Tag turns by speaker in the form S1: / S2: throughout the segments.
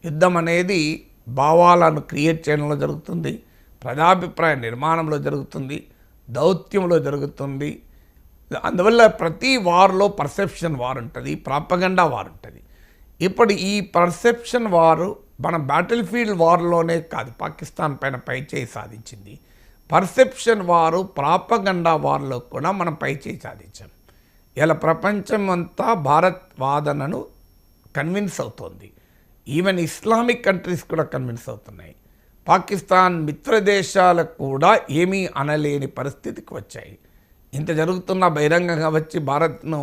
S1: యుద్ధం అనేది భావాలను క్రియేట్ చేయడంలో జరుగుతుంది, ప్రజాభిప్రాయ నిర్మాణంలో జరుగుతుంది, దౌత్యంలో జరుగుతుంది. అందువల్ల ప్రతి వార్లో పర్సెప్షన్ వార్ ఉంటుంది, ప్రాపగండా వార్ ఉంటుంది. ఇప్పుడు ఈ పర్సెప్షన్ వారు మన బ్యాటిల్ ఫీల్డ్ వార్లోనే కాదు పాకిస్తాన్ పైన పైచేయి సాధించింది. పర్సెప్షన్ వారు ప్రాపగండా వార్లో కూడా మనం పైచేయి సాధించాం. ఇలా ప్రపంచం అంతా భారత్ వాదనను కన్విన్స్ అవుతోంది. ఈవెన్ ఇస్లామిక్ కంట్రీస్ కూడా కన్విన్స్ అవుతున్నాయి. పాకిస్తాన్ మిత్ర దేశాలకు కూడా ఏమీ అనలేని పరిస్థితికి వచ్చాయి. ఇంత జరుగుతున్న బహిరంగంగా వచ్చి భారత్ను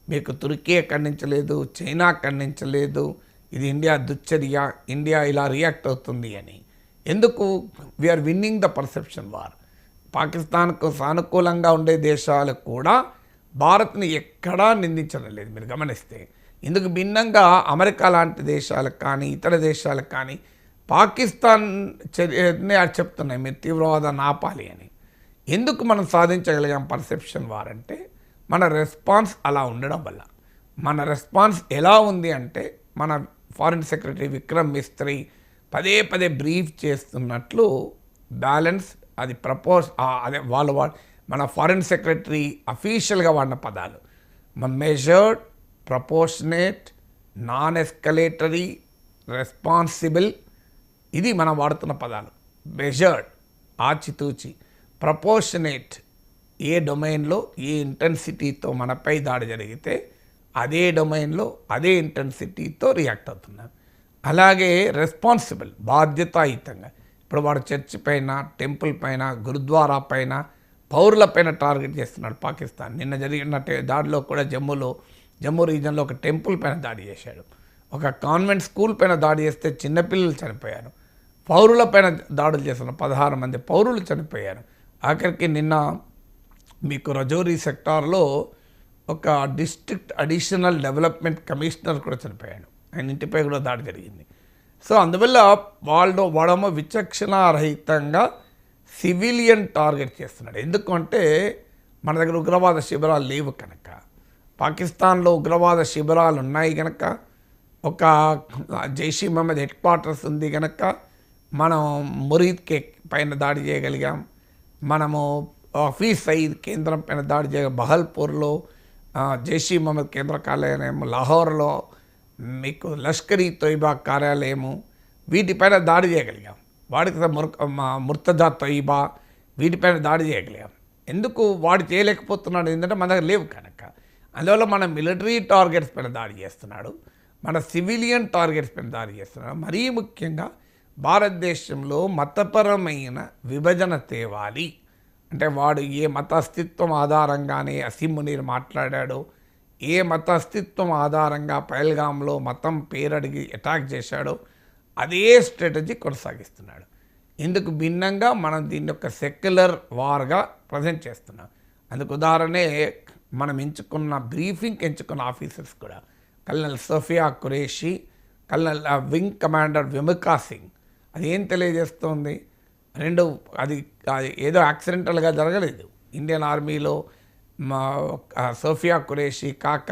S1: మీకు తుర్కీ ఖండించలేదు, చైనా ఖండించలేదు, ఇది ఇండియా దుశ్చర్య, ఇండియా ఇలా రియాక్ట్ అవుతుంది అని. ఎందుకు? We're winning the perception war. పాకిస్తాన్కు సానుకూలంగా ఉండే దేశాలు కూడా భారత్ని ఎక్కడా నిందించడం లేదు. మీరు గమనిస్తే ఇందుకు భిన్నంగా అమెరికా లాంటి దేశాలకు కానీ ఇతర దేశాలకు కానీ పాకిస్తాన్ చర్యని చెప్తున్నాయి మీరు తీవ్రవాదాన్ని ఆపాలి అని. ఎందుకు మనం సాధించగలిగాం పర్సెప్షన్ వార్ అంటే మన రెస్పాన్స్ అలా ఉండడం వల్ల. మన రెస్పాన్స్ ఎలా ఉంది అంటే మన ఫారిన్ సెక్రటరీ విక్రమ్ మిస్త్రీ పదే పదే బ్రీఫ్ చేస్తున్నట్లు బ్యాలెన్స్ అది అదే వాళ్ళు మన ఫారిన్ సెక్రటరీ అఫీషియల్గా వాడిన పదాలు మెజర్డ్, ప్రపోర్షనేట్, నాన్ ఎస్కలేటరీ, రెస్పాన్సిబుల్, ఇది మనం వాడుతున్న పదాలు. మెజర్డ్ ఆచితూచి, ప్రపోర్షనేట్ ఏ డొమైన్లో ఏ ఇంటెన్సిటీతో మనపై దాడి జరిగితే అదే డొమైన్లో అదే ఇంటెన్సిటీతో రియాక్ట్ అవుతున్నారు. అలాగే రెస్పాన్సిబుల్ బాధ్యతాయుతంగా. ఇప్పుడు వాడు చర్చి పైన, టెంపుల్ పైన, గురుద్వారా పైన, పౌరులపైన టార్గెట్ చేస్తున్నాడు పాకిస్తాన్. నిన్న జరిగిన దాడిలో కూడా జమ్మూ రీజన్లో ఒక టెంపుల్ పైన దాడి చేశాడు. ఒక కాన్వెంట్ స్కూల్ పైన దాడి చేస్తే చిన్నపిల్లలు చనిపోయారు. పౌరులపైన దాడులు చేస్తున్నారు, 16 మంది పౌరులు చనిపోయారు. ఆఖరికి నిన్న మీకు రజౌరీ సెక్టార్లో ఒక డిస్ట్రిక్ట్ అడిషనల్ డెవలప్మెంట్ కమిషనర్ కూడా చనిపోయాడు. ఆయన ఇంటిపై కూడా దాడి జరిగింది. సో అందువల్ల వాడేమో విచక్షణారహితంగా సివిలియన్ టార్గెట్ చేస్తున్నాడు. ఎందుకంటే మన దగ్గర ఉగ్రవాద శిబిరాలు లేవు కనుక, పాకిస్తాన్లో ఉగ్రవాద శిబిరాలు ఉన్నాయి కనుక, ఒక జైషీ మహమ్మద్ హెడ్ క్వార్టర్స్ ఉంది కనుక మనం మురీద్కే పైన దాడి చేయగలిగాం. మనము హఫీజ్ సయీద్ కేంద్రం పైన దాడి చేయగలిగాం. బహల్పూర్లో జైషీ మహమ్మద్ కేంద్ర కార్యాలయం, లాహోర్లో మీకు లష్కరీ తొయిబా కార్యాలయము, వీటిపైన దాడి చేయగలిగాం. వాడికి ముర్తజా తొయిబా వీటిపైన దాడి చేయగలిగాం. ఎందుకు వాడు చేయలేకపోతున్నాడు? ఎందుకంటే మన దగ్గర లేవు కనుక. అందువల్ల మన మిలిటరీ టార్గెట్స్ పైన దాడి చేస్తున్నాడు, మన సివిలియన్ టార్గెట్స్ పైన దాడి చేస్తున్నాడు. మరీ ముఖ్యంగా భారతదేశంలో మతపరమైన విభజన తేవాలి అంటే వాడు ఏ మత అస్తిత్వం ఆధారంగానే అసీం మునీర్ మాట్లాడాడో, ఏ మత అస్తిత్వం ఆధారంగా పహల్గామ్లో మతం పేరడిగి అటాక్ చేశాడో అదే స్ట్రాటజీ కొనసాగిస్తున్నాడు. ఇందుకు భిన్నంగా మనం దీన్ని ఒక సెక్యులర్ వార్గా ప్రజెంట్ చేస్తున్నాం. అందుకు ఉదాహరణే మనం ఎంచుకున్న ఆఫీసర్స్ కూడా colonel Sofiya Qureshi, colonel wing commander Vyomika Singh. అది ఏం తెలియజేస్తుంది? అది ఏదో యాక్సిడెంటల్గా జరగలేదు. ఇండియన్ ఆర్మీలో సోఫియా ఖురేషీ కాక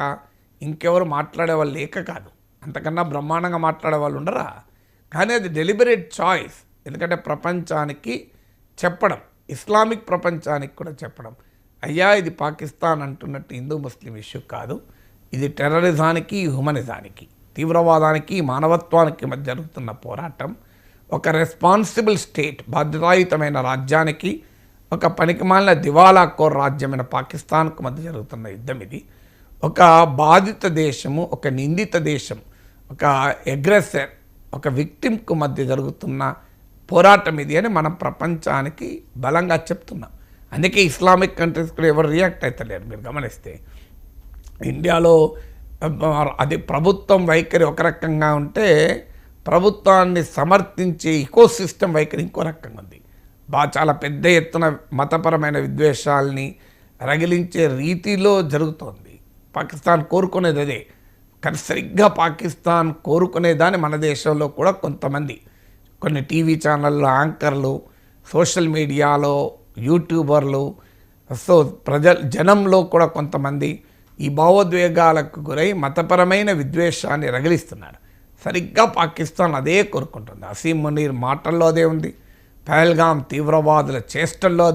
S1: ఇంకెవరు మాట్లాడే వాళ్ళు లేక కాదు, అంతకన్నా బ్రహ్మాండంగా మాట్లాడే వాళ్ళు ఉండరా? కానీ అది డెలిబరేట్ చాయిస్. ఎందుకంటే ప్రపంచానికి చెప్పడం, ఇస్లామిక్ ప్రపంచానికి కూడా చెప్పడం, అయ్యా ఇది పాకిస్తాన్ అంటున్నట్టు హిందూ ముస్లిం ఇష్యూ కాదు, ఇది టెర్రరిజానికి, హ్యూమనిజానికి, తీవ్రవాదానికి, మానవత్వానికి మధ్య జరుగుతున్న పోరాటం. ఒక రెస్పాన్సిబుల్ స్టేట్, బాధ్యతాయుతమైన రాజ్యానికి ఒక పనికిమాలిన దివాలా కోర్ రాజ్యమైన పాకిస్తాన్కు మధ్య జరుగుతున్న యుద్ధం ఇది. ఒక బాధిత దేశము, ఒక నిందిత దేశం, ఒక అగ్రెసర్, ఒక విక్టిమ్కు మధ్య జరుగుతున్న పోరాటం ఇది అని మనం ప్రపంచానికి బలంగా చెప్తున్నాం. అందుకే ఇస్లామిక్ కంట్రీస్ కూడా ఎవరు రియాక్ట్ అవుతలేరు. మీరు గమనిస్తే ఇండియాలో అది ప్రభుత్వం వైఖరి ఒక రకంగా ఉంటే, ప్రభుత్వాన్ని సమర్థించే ఇకోసిస్టమ్ వైఖరి ఇంకో రకంగా ఉంది. చాలా పెద్ద ఎత్తున మతపరమైన విద్వేషాలని రగిలించే రీతిలో జరుగుతోంది. పాకిస్తాన్ కోరుకునేది అదే. కానీ సరిగ్గా పాకిస్తాన్ కోరుకునేదాన్ని మన దేశంలో కూడా కొంతమంది, కొన్ని టీవీ ఛానళ్ళు, యాంకర్లు, సోషల్ మీడియాలో యూట్యూబర్లు, సో జనంలో కూడా కొంతమంది ఈ భావోద్వేగాలకు గురై మతపరమైన విద్వేషాన్ని రగిలిస్తున్నారు. సరిగ్గా పాకిస్తాన్ అదే కోరుకుంటుంది. అసీం మునీర్ మాటల్లో అదే ఉంది, పహల్గాం తీవ్రవాదుల చేష్టల్లో అదే